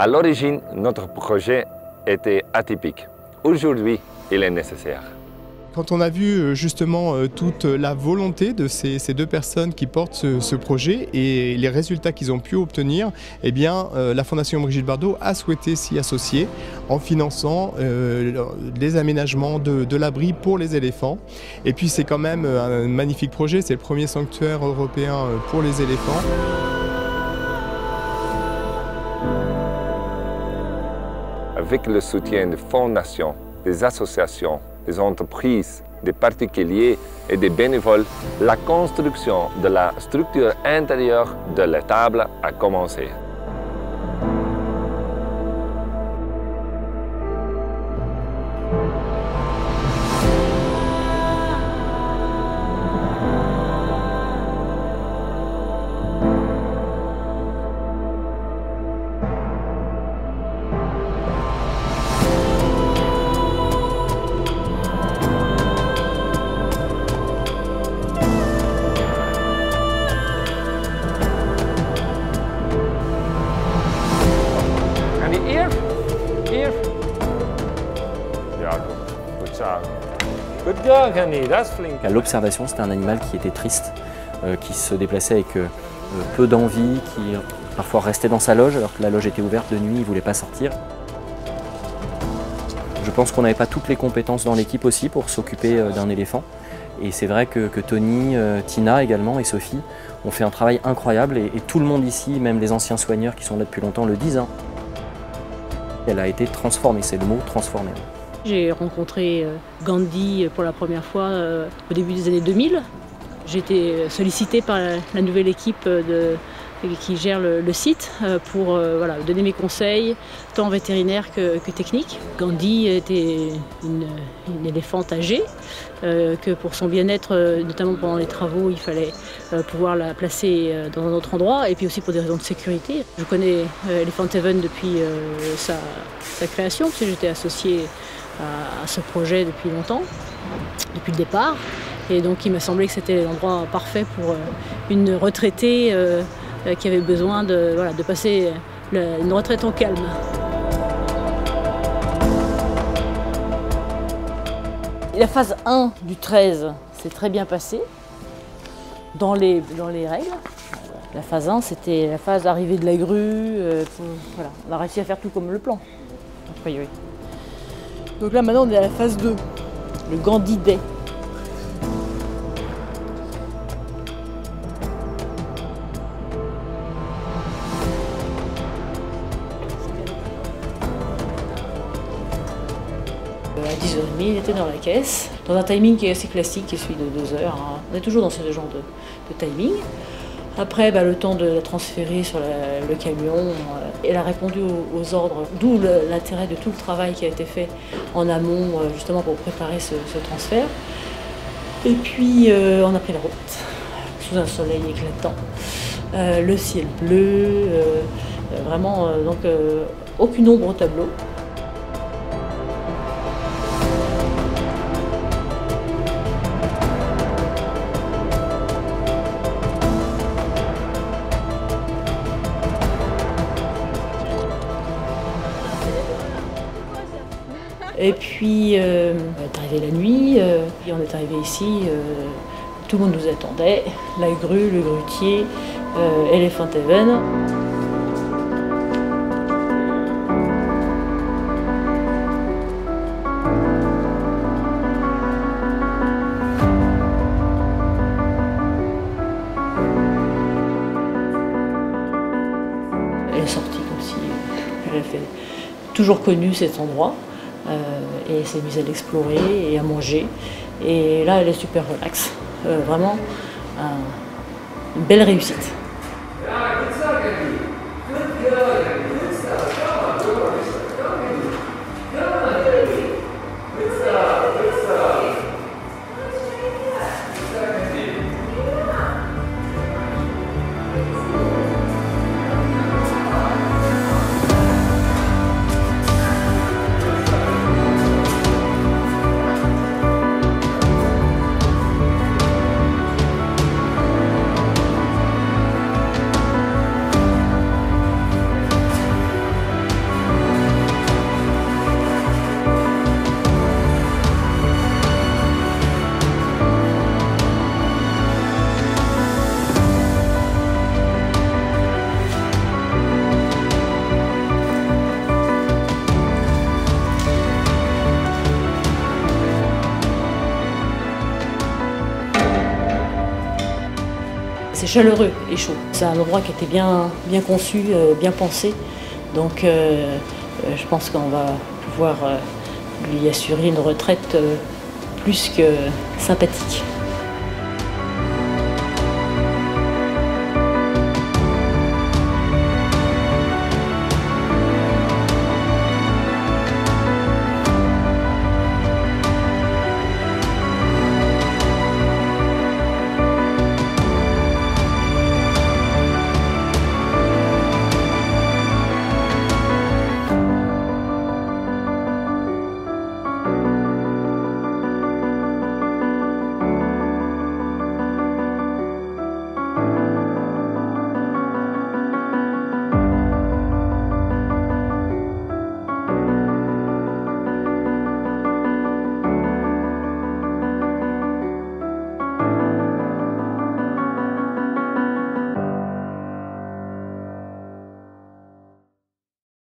À l'origine, notre projet était atypique. Aujourd'hui, il est nécessaire. Quand on a vu justement toute la volonté de ces deux personnes qui portent ce projet et les résultats qu'ils ont pu obtenir, eh bien, la Fondation Brigitte Bardot a souhaité s'y associer en finançant les aménagements de l'abri pour les éléphants. Et puis c'est quand même un magnifique projet, c'est le premier sanctuaire européen pour les éléphants. Avec le soutien des fondations, des associations, des entreprises, des particuliers et des bénévoles, la construction de la structure intérieure de l'étable a commencé. À l'observation, c'était un animal qui était triste, qui se déplaçait avec peu d'envie, qui parfois restait dans sa loge alors que la loge était ouverte de nuit, il ne voulait pas sortir. Je pense qu'on n'avait pas toutes les compétences dans l'équipe aussi pour s'occuper d'un éléphant. Et c'est vrai que Tony, Tina également et Sophie ont fait un travail incroyable et tout le monde ici, même les anciens soigneurs qui sont là depuis longtemps, le disent. Hein. Elle a été transformée, c'est le mot transformée. J'ai rencontré Gandhi pour la première fois au début des années 2000. J'ai été sollicitée par la nouvelle équipe qui gère le site pour donner mes conseils, tant vétérinaires que techniques. Gandhi était une éléphante âgée, que pour son bien-être, notamment pendant les travaux, il fallait pouvoir la placer dans un autre endroit, et puis aussi pour des raisons de sécurité. Je connais Elephant Heaven depuis sa création, parce que j'étais associée à ce projet depuis longtemps, depuis le départ. Et donc il m'a semblé que c'était l'endroit parfait pour une retraitée qui avait besoin de passer une retraite en calme. La phase 1 du 13 s'est très bien passée dans les règles. La phase 1, c'était la phase d'arrivée de la grue. On a réussi à faire tout comme le plan, a priori. Donc là maintenant on est à la phase 2, le Gandhi Day. À 10h30, il était dans la caisse, dans un timing qui est assez classique, qui est celui de 2 heures. Hein. On est toujours dans ce genre de timing. Après, le temps de la transférer sur le camion, elle a répondu aux ordres, d'où l'intérêt de tout le travail qui a été fait en amont, justement pour préparer ce transfert. Et puis, on a pris la route, sous un soleil éclatant, le ciel bleu, vraiment, aucune ombre au tableau. Et puis, on est arrivé la nuit, et on est arrivé ici, tout le monde nous attendait, la grue, le grutier, Elephant Heaven. Elle est sortie comme si elle avait toujours connu cet endroit. Et elle s'est mise à l'explorer et à manger. Et là, elle est super relax. Vraiment, une belle réussite. c'est chaleureux et chaud. C'est un endroit qui était bien conçu, bien pensé. Donc je pense qu'on va pouvoir lui assurer une retraite plus que sympathique.